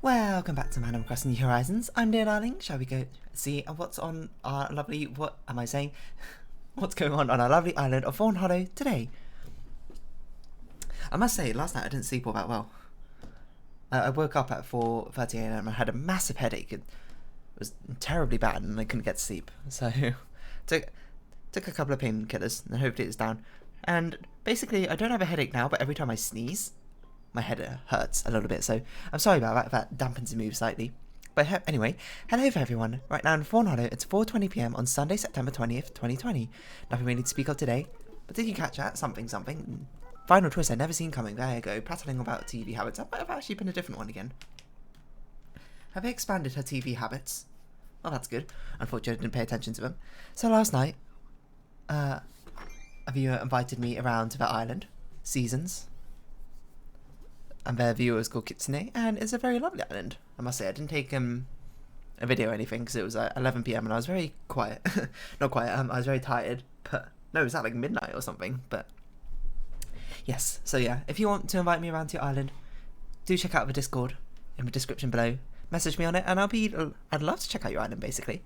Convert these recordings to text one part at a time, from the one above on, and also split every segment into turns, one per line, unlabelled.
Welcome back to Animal Crossing New Horizons. I'm dear darling. Shall we go see what's on our lovely, what am I saying? What's going on our lovely island of Fawnhollow today? I must say, last night I didn't sleep all that well. I woke up at 4:30 AM and I had a massive headache. It was terribly bad and I couldn't get to sleep. So, took a couple of painkillers and hopefully it's down. And basically, I don't have a headache now, but every time I sneeze, my head hurts a little bit, so I'm sorry about that, if that dampens the mood slightly. But anyway, hello for everyone. Right now in Fawnhallow, it's 4:20 PM on Sunday, September 20th, 2020. Nothing we need to speak of today, but did you catch that? Something. Final twist I'd never seen coming. There you go, prattling about TV habits. That might have actually been a different one again. Have they expanded her TV habits? Well, that's good. Unfortunately, I didn't pay attention to them. So last night, a viewer invited me around to their island, Seasons. And their viewer is called Kitsune, and it's a very lovely island, I must say. I didn't take a video or anything, because it was 11 PM, and I was very quiet. Not quiet, I was very tired, but no, it was at like midnight or something, but yes. So yeah, if you want to invite me around to your island, do check out the Discord in the description below. Message me on it, and I'd love to check out your island, basically.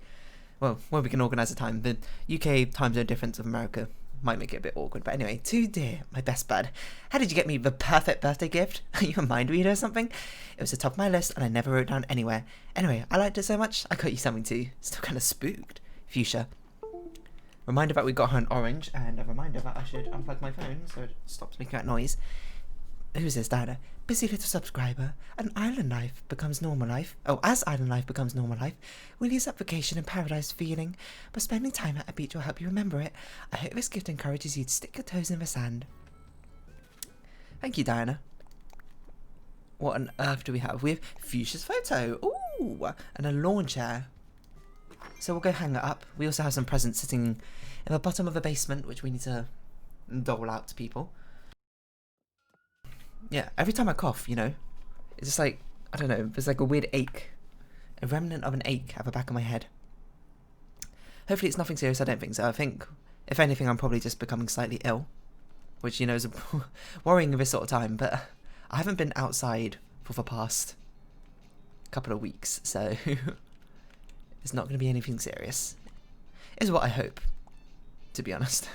Well, when we can organise a time. The UK time zone difference of America might make it a bit awkward, but anyway, to dear, my best bud, how did you get me the perfect birthday gift? Are you a mind reader or something? It was the top of my list and I never wrote it down anywhere. Anyway, I liked it so much, I got you something too. Still kind of spooked. Fuchsia. Reminder that we got her an orange, and a reminder that I should unplug my phone so it stops making that noise. Who's this, Diana? Busy little subscriber. An island life becomes normal life. Oh, as island life becomes normal life, we'll use that vacation and paradise feeling, but spending time at a beach will help you remember it. I hope this gift encourages you to stick your toes in the sand. Thank you, Diana. What on earth do we have? We have Fuchsia's photo. Ooh, and a lawn chair. So we'll go hang it up. We also have some presents sitting in the bottom of the basement, which we need to dole out to people. Yeah, every time I cough, you know, it's just like, I don't know, there's like a weird ache. A remnant of an ache at the back of my head. Hopefully it's nothing serious, I don't think so. I think, if anything, I'm probably just becoming slightly ill. Which, you know, is worrying at this sort of time, but I haven't been outside for the past couple of weeks, so it's not going to be anything serious. Is what I hope, to be honest.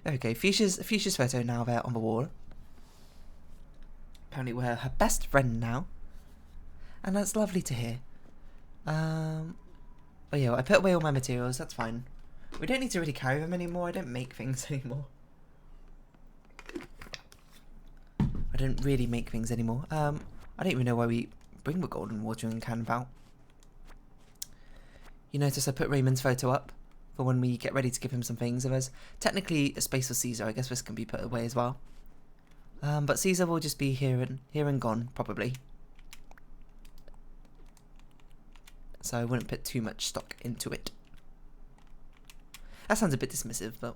Okay, Fuchsia's photo now there on the wall. Apparently we're her best friend now, and that's lovely to hear. Oh yeah, well, I put away all my materials, that's fine. We don't need to really carry them anymore, I don't make things anymore. I don't really make things anymore. I don't even know why we bring the golden watering can out. You notice I put Raymond's photo up for when we get ready to give him some things. If there's technically a space for Caesar, I guess this can be put away as well. But Caesar will just be here and gone, probably. So I wouldn't put too much stock into it. That sounds a bit dismissive, but...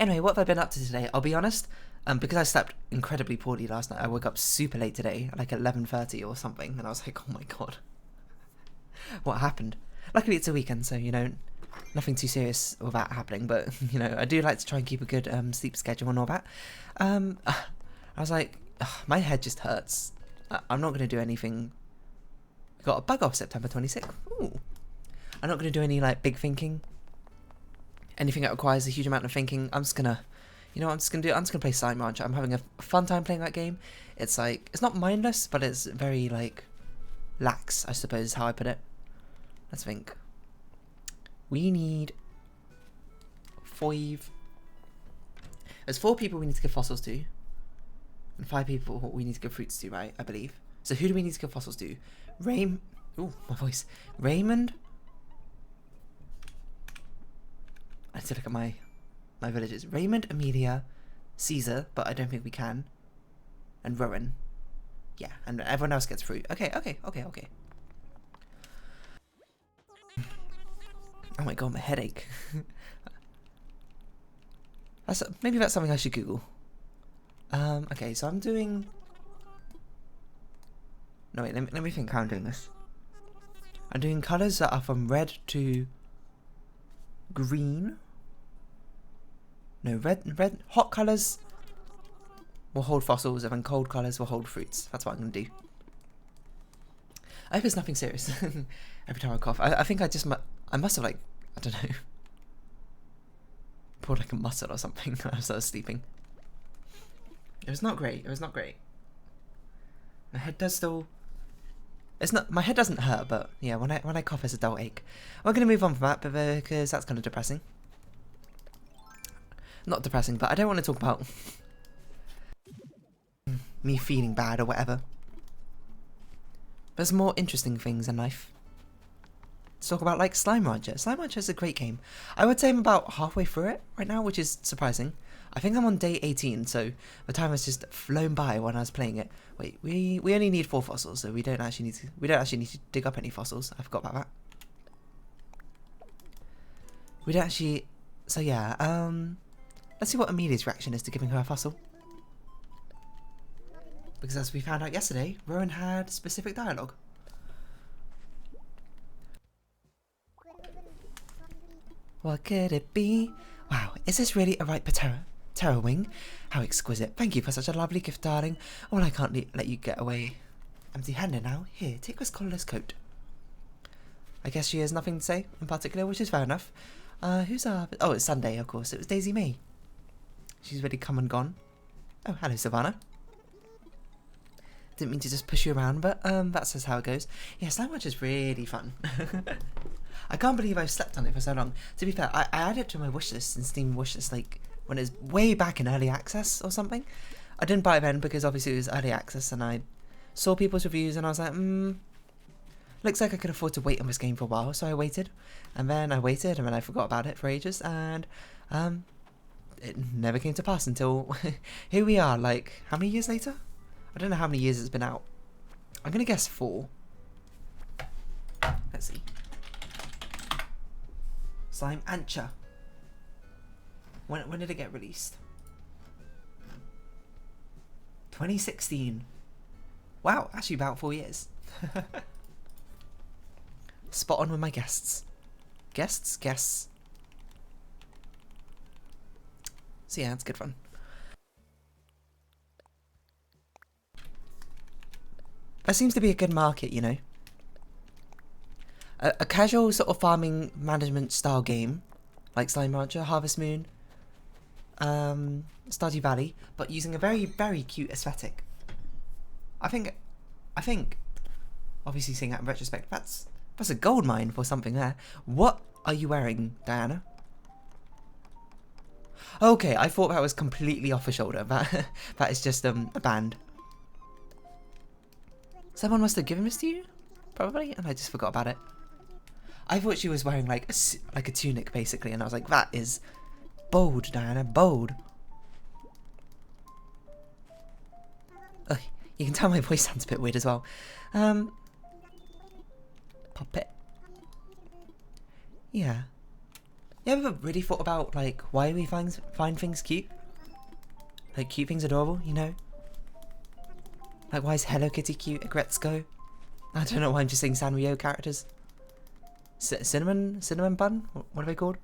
Anyway, what have I been up to today? I'll be honest, because I slept incredibly poorly last night, I woke up super late today, like 11:30 or something, and I was like, oh my god. What happened? Luckily it's a weekend, so, you know, nothing too serious with that happening, but, you know, I do like to try and keep a good sleep schedule and all that. I was like, my head just hurts. I'm not going to do anything. I got a bug off September 26th. Ooh. I'm not going to do any, like, big thinking. Anything that requires a huge amount of thinking. I'm just going to, you know what I'm just going to do? I'm just going to play Slime Rancher. I'm having a fun time playing that game. It's like, it's not mindless, but it's very, like, lax, I suppose is how I put it. Let's think. We need 5. There's 4 people we need to give fossils to. And 5 people we need to give fruits to, right? I believe. So who do we need to give fossils to? Ooh, my voice. Raymond. I need to look at my villages. Raymond, Amelia, Caesar, but I don't think we can. And Rowan. Yeah, and everyone else gets fruit. Okay. Oh my god, my headache. Maybe that's something I should Google. Okay, so I'm doing... No, wait, let me think how I'm doing this. I'm doing colours that are from red to green. No, red, hot colours will hold fossils, and then cold colours will hold fruits. That's what I'm going to do. I hope it's nothing serious. Every time I cough. I think I must have, like, I don't know, poured like a muscle or something when I was sleeping. It was not great. It was not great. My head does still... My head doesn't hurt, but yeah, when I cough, it's a dull ache. We're going to move on from that, because that's kind of depressing. Not depressing, but I don't want to talk about me feeling bad or whatever. There's more interesting things in life. Let's talk about, like, Slime Rancher. Slime Rancher is a great game. I would say I'm about halfway through it right now, which is surprising. I think I'm on day 18, so the time has just flown by when I was playing it. Wait, we only need 4 fossils, so we don't actually need to dig up any fossils. I forgot about that. We don't actually. So yeah, let's see what Amelia's reaction is to giving her a fossil. Because as we found out yesterday, Rowan had specific dialogue. What could it be? Wow, is this really a ripe Terra wing? How exquisite. Thank you for such a lovely gift, darling. Oh, I can't let you get away empty-handed now. Here, take this collarless coat. I guess she has nothing to say in particular, which is fair enough. Who's our... Oh, it's Sunday, of course. It was Daisy May. She's already come and gone. Oh, hello, Savannah. Didn't mean to just push you around, but that's just how it goes. Yeah, Slime Rancher is really fun. I can't believe I've slept on it for so long. To be fair, I added it to my wishlist in Steam wishlist, like, when it was way back in early access or something. I didn't buy it then because obviously it was early access, and I saw people's reviews and I was like, looks like I could afford to wait on this game for a while, so I waited. And then I waited, and then I forgot about it for ages, and it never came to pass until here we are, like, how many years later? I don't know how many years it's been out. I'm going to guess 4. Let's see. Slime Rancher. When did it get released? 2016. Wow, actually about 4 years. Spot on with my guests. Guests. So yeah, it's good fun. There seems to be a good market, you know. A casual sort of farming management style game, like Slime Rancher, Harvest Moon, Stardew Valley, but using a very, very cute aesthetic. I think, obviously seeing that in retrospect, that's a gold mine for something there. What are you wearing, Diana? Okay, I thought that was completely off the shoulder. That is just a band. Someone must have given this to you, probably, and I just forgot about it. I thought she was wearing like a tunic, basically, and I was like, that is bold, Diana, bold. Ugh, you can tell my voice sounds a bit weird as well. Pop it. Yeah. You ever really thought about, like, why we find things cute? Like, cute things adorable, you know? Like, why is Hello Kitty cute at Gretzko? I don't know why I'm just saying Sanrio characters. Cinnamon Bun? What are they called?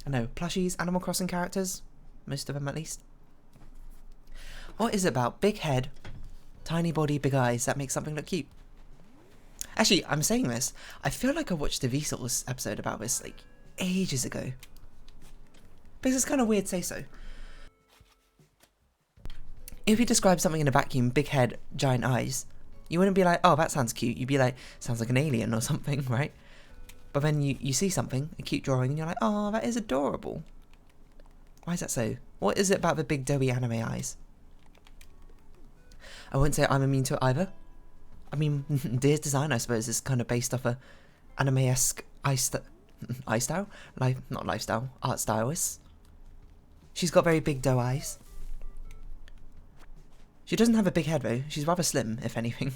I know, plushies, Animal Crossing characters. Most of them, at least. What is it about big head, tiny body, big eyes that makes something look cute? Actually, I'm saying this, I feel like I watched a Vsauce episode about this, like, ages ago. Because it's kind of weird to say so. If you describe something in a vacuum, big head, giant eyes, you wouldn't be like, oh, that sounds cute. You'd be like, sounds like an alien or something, right? But then you see something, a cute drawing, and you're like, oh, that is adorable. Why is that so? What is it about the big doughy anime eyes? I wouldn't say I'm immune to it either. I mean, Deer's design, I suppose, is kind of based off a anime-esque art style. She's got very big doe eyes. She doesn't have a big head though. She's rather slim, if anything.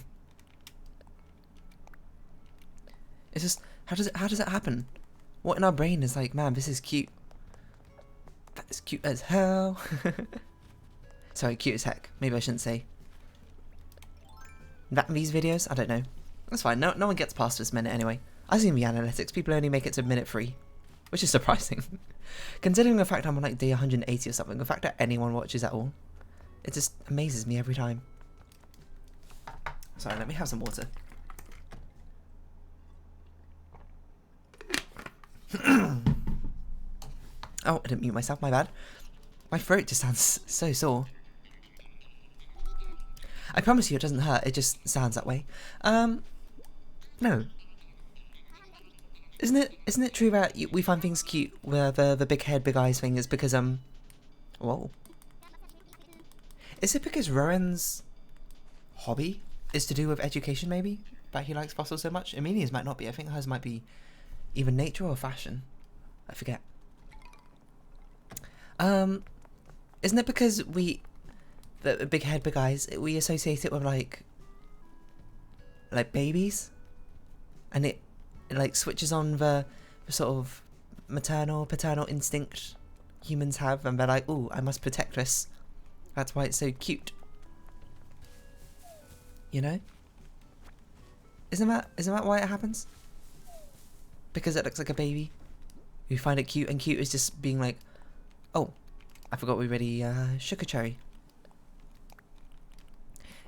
It's just, how does it happen? What in our brain is like, man, this is cute. That is cute as hell. Sorry, cute as heck. Maybe I shouldn't say that in these videos. I don't know. That's fine. No one gets past this minute anyway. I see in the analytics, people only make it to minute 3, which is surprising. Considering the fact I'm on like day 180 or something, the fact that anyone watches at all. It just amazes me every time. Sorry, let me have some water. Oh, I didn't mute myself, my bad. My throat just sounds so sore. I promise you it doesn't hurt, it just sounds that way. No. Isn't it true that we find things cute with the big head, big eyes thing is because, whoa. Is it because Rowan's hobby is to do with education, maybe? That he likes fossils so much? Amelia's might not be. I think hers might be either nature or fashion. I forget. Isn't it because the big head, big eyes, we associate it with like babies? And it like switches on the sort of maternal, paternal instinct humans have, and they're like, ooh, I must protect this. That's why it's so cute. You know? Isn't that why it happens? Because it looks like a baby. We find it cute, and cute is just being like, oh, I forgot we already shook a cherry.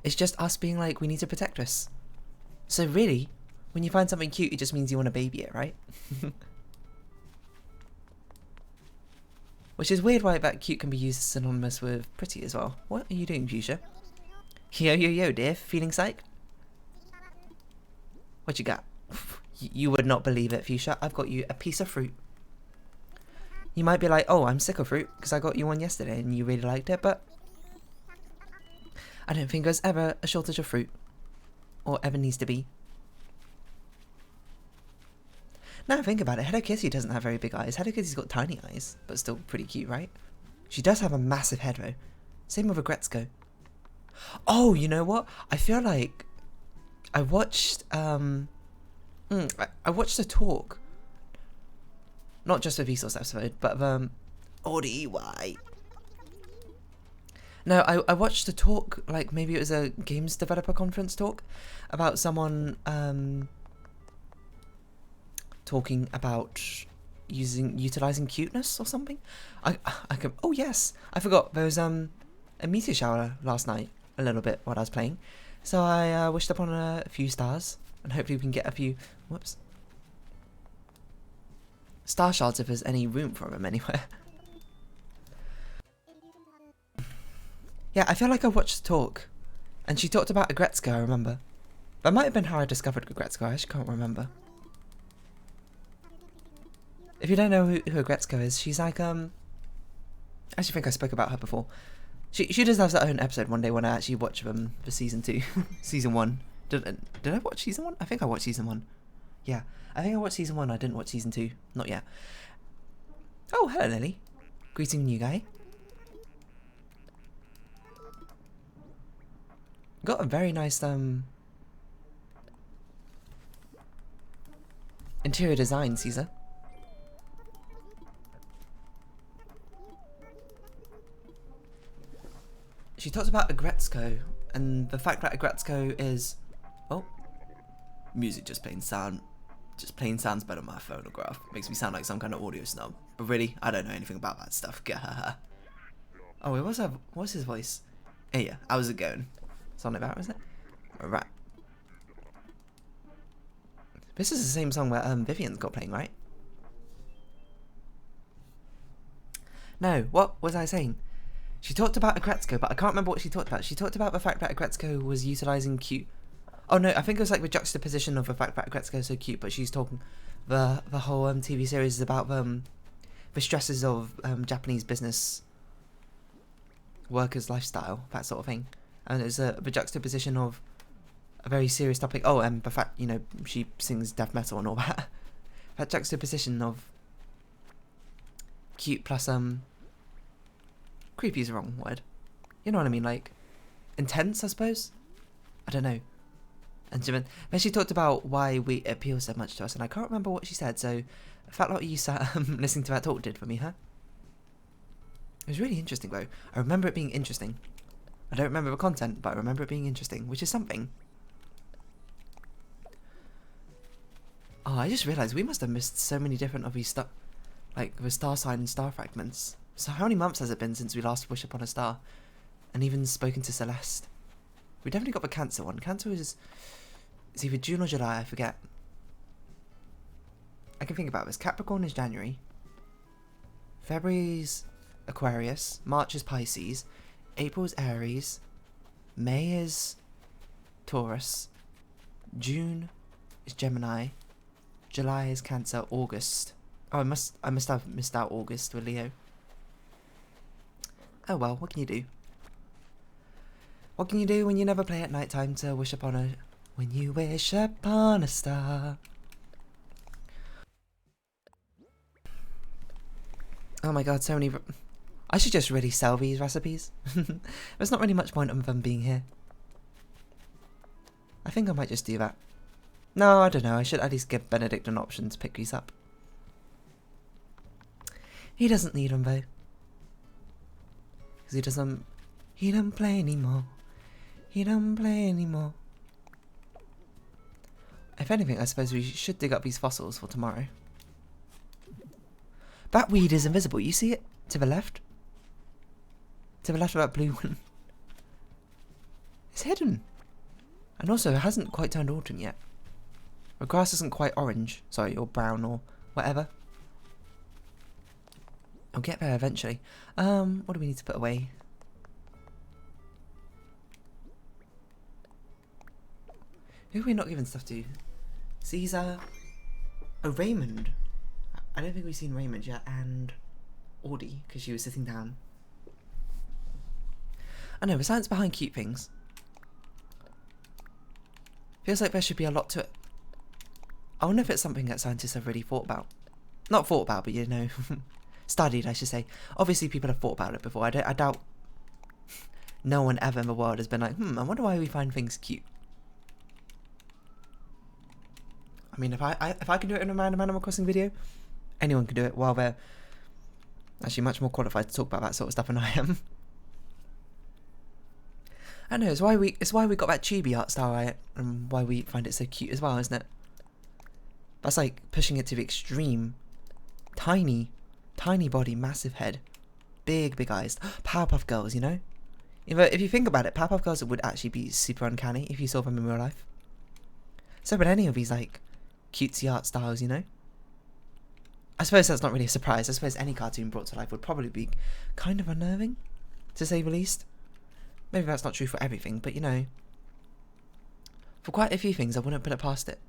It's just us being like, we need to protect us. So really, when you find something cute, it just means you want to baby it, right? Which is weird why that cute can be used synonymous with pretty as well. What are you doing, Fuchsia? Yo, yo, yo, dear. Feeling psyched? What you got? You would not believe it, Fuchsia. I've got you a piece of fruit. You might be like, oh, I'm sick of fruit because I got you one yesterday and you really liked it, but I don't think there's ever a shortage of fruit. Or ever needs to be. Now think about it, Hello Kitty doesn't have very big eyes. Hello Kitty's got tiny eyes, but still pretty cute, right? She does have a massive head though. Same with Agretzko. Oh, you know what? I feel like I watched I watched a talk. Not just a Vsauce episode, but ODY. No, I watched a talk, like maybe it was a games developer conference talk about someone talking about utilizing cuteness or something. I can, oh yes, I forgot there was a meteor shower last night a little bit while I was playing, so I wished upon a few stars and hopefully we can get a few star shards if there's any room for them anywhere. Yeah, I feel like I watched the talk and she talked about Agretzko, I remember. That might have been how I discovered Agretzko, I actually can't remember. If you don't know who Agretzko is, she's like, I actually think I spoke about her before. She just has her own episode one day when I actually watch the season 2. Season 1. Did I watch season 1? I think I watched season 1. Yeah, I think I watched season 1, I didn't watch season 2. Not yet. Oh, hello Lily. Greeting new guy. Got a very nice, interior design, Caesar. She talked about Agretzko and the fact that Agretzko is, oh, music just plain sounds better on my phonograph. Makes me sound like some kind of audio snob. But really, I don't know anything about that stuff. Oh, wait, what's his voice? Yeah, how's it going? Something like that, was it? Alright. This is the same song that Vivian's got playing, right? No, what was I saying? She talked about Agretzko, but I can't remember what she talked about. She talked about the fact that Agretzko was utilising cute. Oh no, I think it was like the juxtaposition of the fact that Agretzko is so cute, but she's talking the whole TV series is about the stresses of Japanese business workers' lifestyle, that sort of thing. And it was the juxtaposition of a very serious topic. Oh, and the fact, you know, she sings death metal and all that. That juxtaposition of cute plus creepy is the wrong word. You know what I mean? Like intense, I suppose. I don't know. And then she talked about why it appeals so much to us, and I can't remember what she said. So I felt like you sat listening to that talk did for me, huh? It was really interesting though. I remember it being interesting. I don't remember the content, but I remember it being interesting, which is something. Oh, I just realised we must have missed so many different of these stuff, like the star sign and star fragments. So how many months has it been since we last wished upon a star? and even spoken to Celeste. We definitely got the Cancer one. Cancer is either June or July, I forget. I can think about this. Capricorn is January. February's Aquarius. March is Pisces. April is Aries. May is Taurus. June is Gemini. July is Cancer. August. Oh, I must have missed out August with Leo. Oh well, what can you do? What can you do when you never play at night time to wish upon a... When you wish upon a star. Oh my god, so many... I should just really sell these recipes. There's not really much point of them being here. I think I might just do that. No, I don't know. I should at least give Benedict an option to pick these up. He doesn't need them though. Because he doesn't play anymore. He don't play anymore. If anything, I suppose we should dig up these fossils for tomorrow. That weed is invisible. You see it? To the left? To the left of that blue one. It's hidden. And also, it hasn't quite turned autumn yet. The grass isn't quite orange. Sorry, or brown or whatever. I'll get there eventually. What do we need to put away? Who are we not giving stuff to? Caesar. Oh, Raymond. I don't think we've seen Raymond yet. And Audie, because she was sitting down. I know, the science behind cute things. Feels like there should be a lot to it. I wonder if it's something that scientists have really thought about. Not thought about, but you know, studied, I should say. Obviously, people have thought about it before. I doubt no one ever in the world has been like, I wonder why we find things cute. I mean, if I can do it in a random Animal Crossing video, anyone can do it. While they're actually much more qualified to talk about that sort of stuff than I am. I know, it's why we got that chibi art style, right? And why we find it so cute as well, isn't it? That's like pushing it to the extreme. Tiny body, massive head, big eyes. Powerpuff Girls, you know? If you think about it, Powerpuff Girls would actually be super uncanny if you saw them in real life. So would any of these like cutesy art styles, you know? I suppose that's not really a surprise. I suppose any cartoon brought to life would probably be kind of unnerving, to say the least. Maybe that's not true for everything, but you know, for quite a few things I wouldn't put it past it.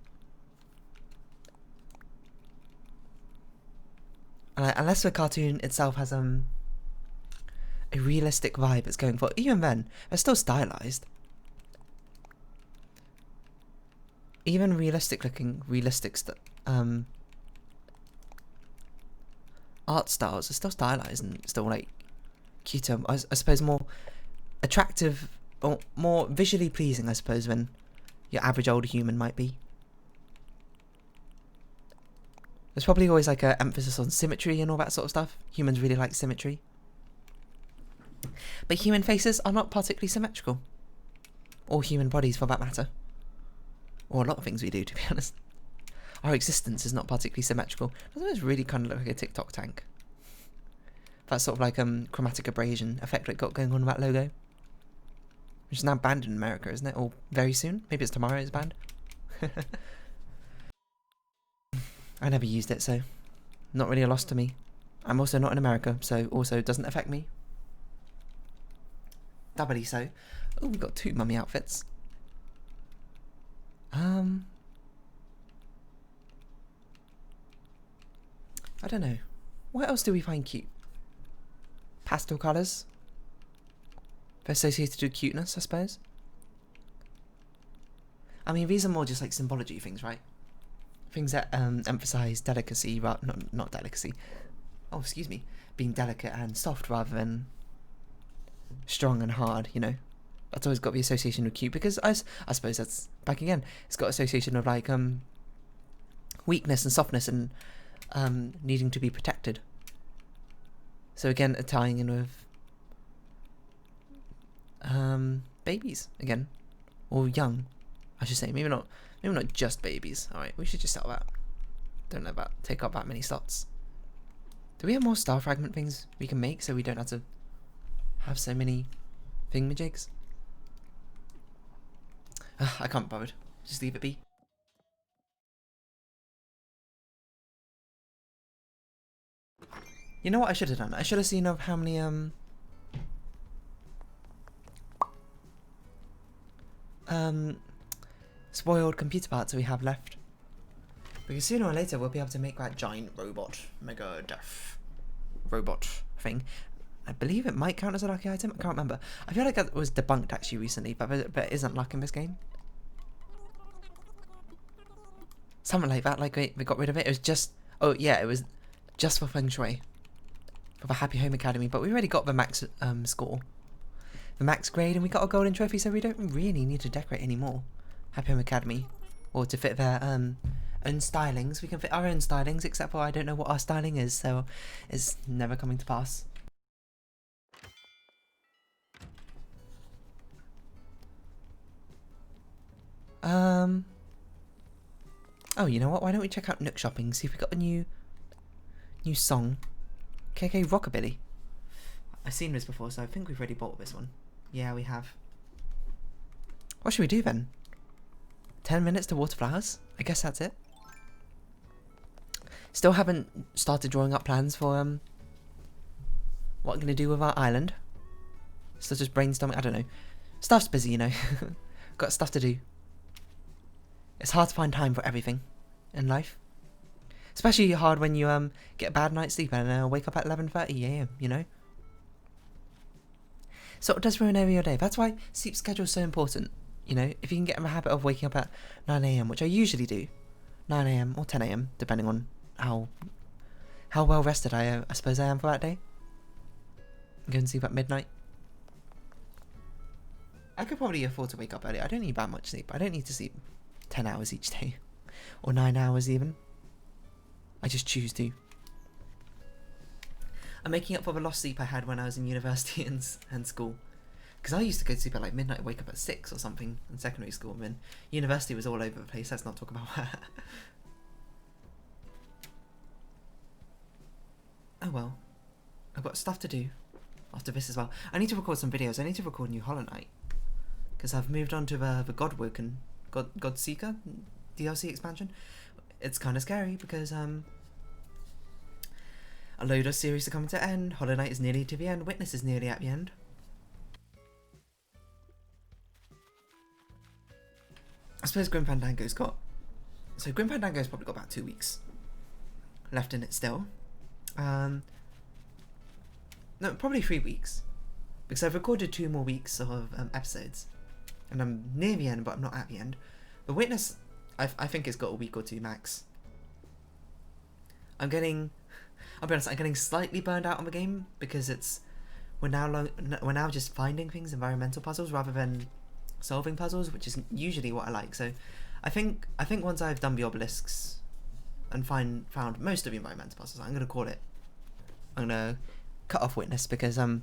Unless the cartoon itself has a realistic vibe it's going for. Even then, they're still stylized. Even realistic art styles are still stylized and still like cuter. I suppose more attractive or more visually pleasing, I suppose, than your average old human might be. There's probably always like an emphasis on symmetry and all that sort of stuff. Humans really like symmetry. But human faces are not particularly symmetrical. Or human bodies for that matter. Or a lot of things we do, to be honest. Our existence is not particularly symmetrical. Doesn't it really kind of look like a TikTok tank? That sort of like chromatic abrasion effect it got going on with that logo. Which is now banned in America, isn't it? Or very soon? Maybe it's tomorrow it's banned. I never used it, so not really a loss to me. I'm also not in America, so also doesn't affect me. Doubly so. Oh, we've got 2 mummy outfits. I don't know. What else do we find cute? Pastel colours? They're associated with cuteness, I suppose. I mean, these are more just like symbology things, right? Things that emphasise delicacy, not delicacy. Oh, excuse me. Being delicate and soft rather than strong and hard, you know? That's always got the association with cute, because I suppose that's, back again, it's got association of like weakness and softness and needing to be protected. So again, tying in with babies again, or young, I should say. Maybe not just babies. All right, we should just sell that. Don't let that take up that many slots. Do we have more star fragment things we can make so we don't have to have so many Thingamajigs. I can't be bothered. Just leave it be. You know what I should have done? I should have seen of how many spoiled computer parts we have left. Because sooner or later we'll be able to make that giant robot, mega death robot thing. I believe it might count as a lucky item. I can't remember. I feel like that was debunked actually recently, but it isn't luck in this game. Something like that. Like we got rid of it. It was just it was just for feng shui, for the Happy Home Academy. But we already got the max score, the max grade, and we got a golden trophy, so we don't really need to decorate anymore. Happy Home Academy, or to fit their own stylings. We can fit our own stylings, except for I don't know what our styling is, so it's never coming to pass. Oh, you know what? Why don't we check out Nook Shopping, see if we got a new song. KK Rockabilly. I've seen this before, so I think we've already bought this one. Yeah, we have. What should we do then? 10 minutes to water flowers? I guess that's it. Still haven't started drawing up plans for what I'm going to do with our island. Still just brainstorming, I don't know. Stuff's busy, you know. Got stuff to do. It's hard to find time for everything in life. Especially hard when you get a bad night's sleep and wake up at 11:30 AM, you know? So it does ruin every day. That's why sleep schedule is so important. You know, if you can get in the habit of waking up at 9 AM, which I usually do, 9 AM or 10 AM, depending on how well rested I suppose I am for that day. Go and sleep at midnight. I could probably afford to wake up early. I don't need that much sleep. I don't need to sleep 10 hours each day, or 9 hours even. I just choose to. I'm making up for the lost sleep I had when I was in university and school. Because I used to go to sleep at like midnight, wake up at 6 or something in secondary school, and then university was all over the place. Let's not talk about that. Oh well. I've got stuff to do after this as well. I need to record some videos. I need to record New Hollow Knight. Because I've moved on to the Godseeker DLC expansion. It's kind of scary because a load of series are coming to end. Hollow Knight is nearly to the end. Witness is nearly at the end. I suppose Grim Fandango's got... So Grim Fandango's probably got about 2 weeks left in it still. No, probably 3 weeks. Because I've recorded 2 more weeks of episodes. And I'm near the end, but I'm not at the end. The Witness, I think it's got a week or 2 max. I'll be honest, I'm getting slightly burned out on the game because we're now just finding things, environmental puzzles, rather than solving puzzles, which is usually what I like. So I think once I've done the obelisks and found most of the environmental puzzles, I'm gonna call it. I'm gonna cut off Witness because I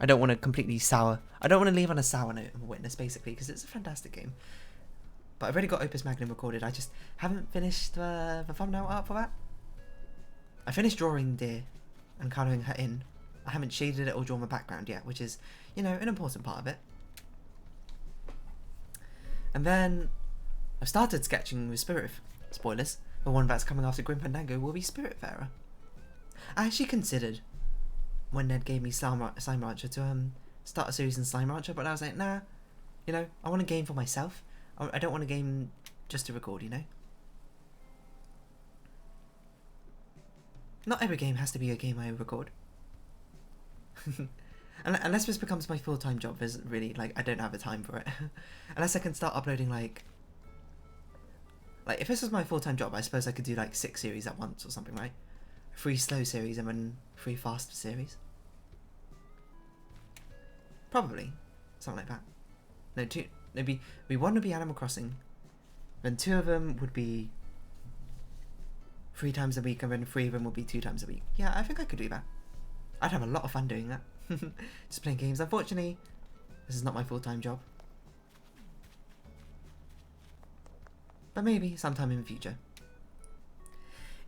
don't want to completely sour. I don't want to leave on a sour note of Witness, basically, because it's a fantastic game. But I've already got Opus Magnum recorded. I just haven't finished the thumbnail art for that. I finished drawing Deer and colouring her in. I haven't shaded it or drawn the background yet, which is, you know, an important part of it. And then I've started sketching with Spirit. Spoilers. The one that's coming after Grim Fandango will be Spiritfarer. I actually considered, when Ned gave me Slime Rancher, to start a series in Slime Rancher, but I was like, nah, you know, I want a game for myself. I don't want a game just to record, you know? Not every game has to be a game I record. Unless this becomes my full-time job, there's really, like, I don't have the time for it. Unless I can start uploading, like, if this was my full-time job, I suppose I could do, like, 6 series at once or something, right? 3 slow series and then 3 fast series. Probably. Something like that. No, 2. Maybe one would be Animal Crossing. Then 2 of them would be 3 times a week, and then 3 of them would be 2 times a week. Yeah, I think I could do that. I'd have a lot of fun doing that. Just playing games. Unfortunately, this is not my full-time job. But maybe sometime in the future.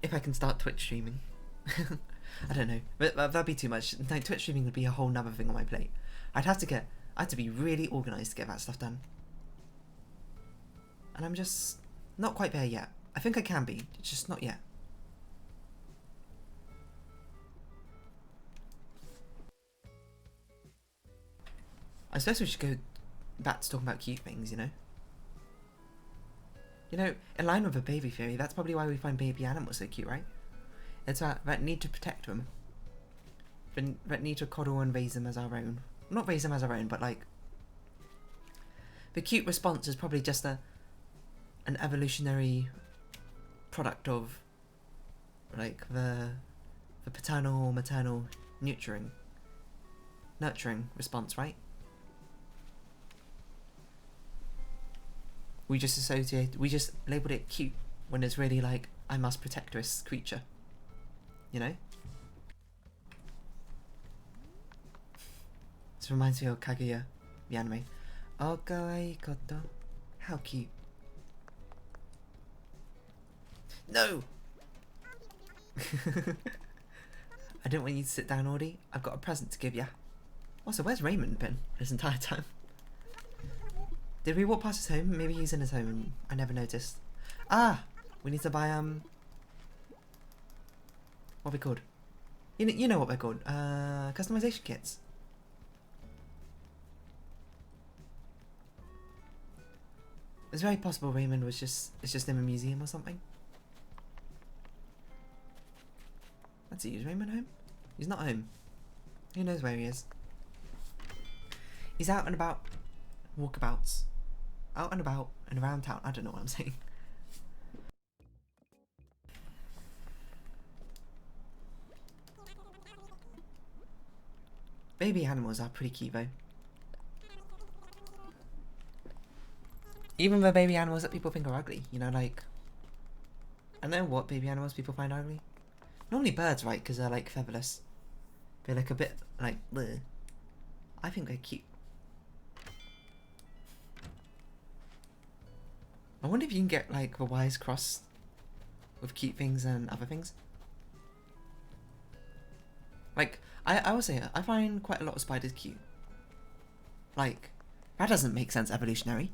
If I can start Twitch streaming. I don't know. But that'd be too much. Like, Twitch streaming would be a whole nother thing on my plate. I'd have to get I had to be really organised to get that stuff done. And I'm just not quite there yet. I think I can be, it's just not yet. I suppose we should go back to talking about cute things, you know? You know, in line with the baby theory, that's probably why we find baby animals so cute, right? It's that need to protect them. That need to coddle and raise them as our own. Not raise them as our own, but like... The cute response is probably just an evolutionary product of like the paternal or maternal nurturing response, right? We just labelled it cute when it's really like, I must protect this creature. You know? This reminds me of Kaguya, the anime. Oh, kawaii koto. How cute. No! I didn't want you to sit down, Audie. I've got a present to give ya. Also, where's Raymond been this entire time? Did we walk past his home? Maybe he's in his home and I never noticed. Ah! We need to buy, what are we called? You know what they're called. Customization kits. It's very possible Raymond was it's just in a museum or something. Let's see, is Raymond home? He's not home. Who knows where he is? He's out and about. Walkabouts. Out and about and around town. I don't know what I'm saying. Baby animals are pretty cute though. Even the baby animals that people think are ugly, you know, like... I don't know what baby animals people find ugly. Normally birds, right, because they're like featherless. They're like a bit like, bleh. I think they're cute. I wonder if you can get like the wires crossed with cute things and other things. Like, I will say, I find quite a lot of spiders cute. Like, that doesn't make sense evolutionarily.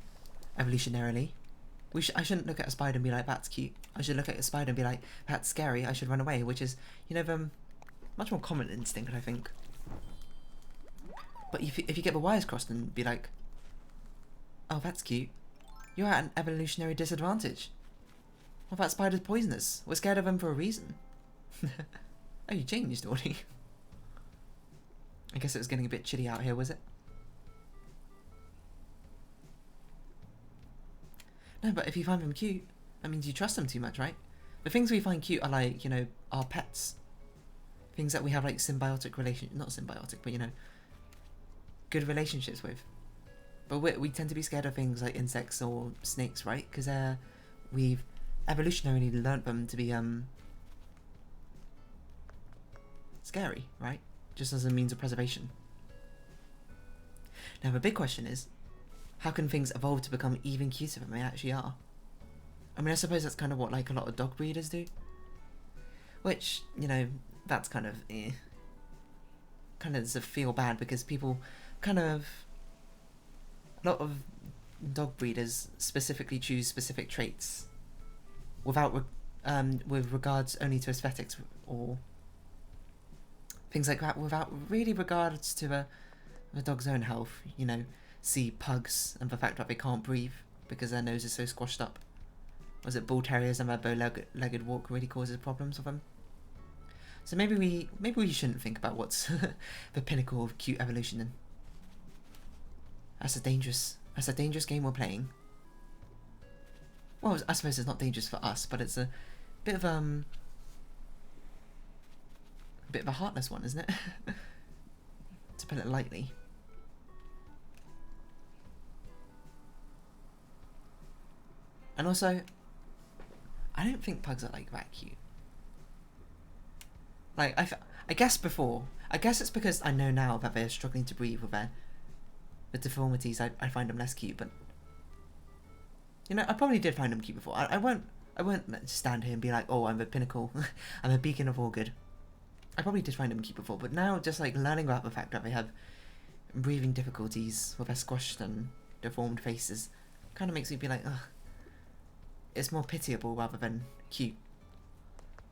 I shouldn't look at a spider and be like, that's cute. I should look at a spider and be like, that's scary, I should run away, which is, you know, the much more common instinct, I think. But if you get the wires crossed and be like, oh, that's cute, you're at an evolutionary disadvantage. What about spiders poisonous? We're scared of them for a reason. Oh, you changed, Audie. I guess it was getting a bit chilly out here, was it? No, but if you find them cute, that means you trust them too much, right? The things we find cute are like, you know, our pets. Things that we have like symbiotic not symbiotic, but you know, good relationships with. But we tend to be scared of things like insects or snakes, right? Because we've evolutionarily learnt them to be scary, right? Just as a means of preservation. Now the big question is, how can things evolve to become even cuter than they actually are? I mean, I suppose that's kind of what like a lot of dog breeders do. Which, you know, that's kind of kind of does feel bad because people kind of... A lot of dog breeders specifically choose specific traits without with regards only to aesthetics or things like that, without really regards to the dog's own health, you know. See pugs and the fact that they can't breathe because their nose is so squashed up. Was it bull terriers and their bow-legged walk really causes problems for them? So maybe we shouldn't think about what's the pinnacle of cute evolution then. That's a dangerous game we're playing. Well, I suppose it's not dangerous for us, but it's a bit of a heartless one, isn't it? To put it lightly. And also, I don't think pugs are like that cute. Like, I guess it's because I know now that they're struggling to breathe with their deformities. I find them less cute, but you know, I probably did find them cute before. I won't stand here and be like, oh, I'm the pinnacle, I'm a beacon of all good. I probably did find them cute before, but now just like learning about the fact that they have breathing difficulties with their squashed and deformed faces kind of makes me be like, ugh. It's more pitiable rather than cute.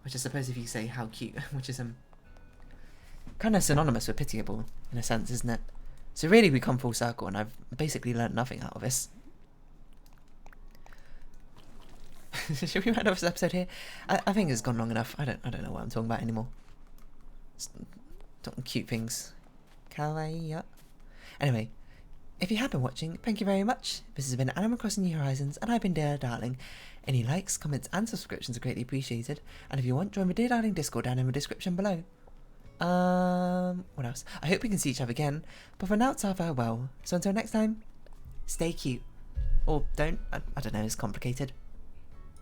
Which I suppose if you say how cute, which is kind of synonymous with pitiable in a sense, isn't it? So really we come full circle and I've basically learnt nothing out of this. Should we round off this episode here? I think it's gone long enough. I don't know what I'm talking about anymore. Just talking cute things. Kawaii. Anyway, if you have been watching, thank you very much. This has been Animal Crossing New Horizons, and I've been Dear Darling. Any likes, comments, and subscriptions are greatly appreciated. And if you want, join the Dear Darling Discord down in the description below. What else? I hope we can see each other again. But for now, it's our farewell. So until next time, stay cute. Or don't. I don't know, it's complicated.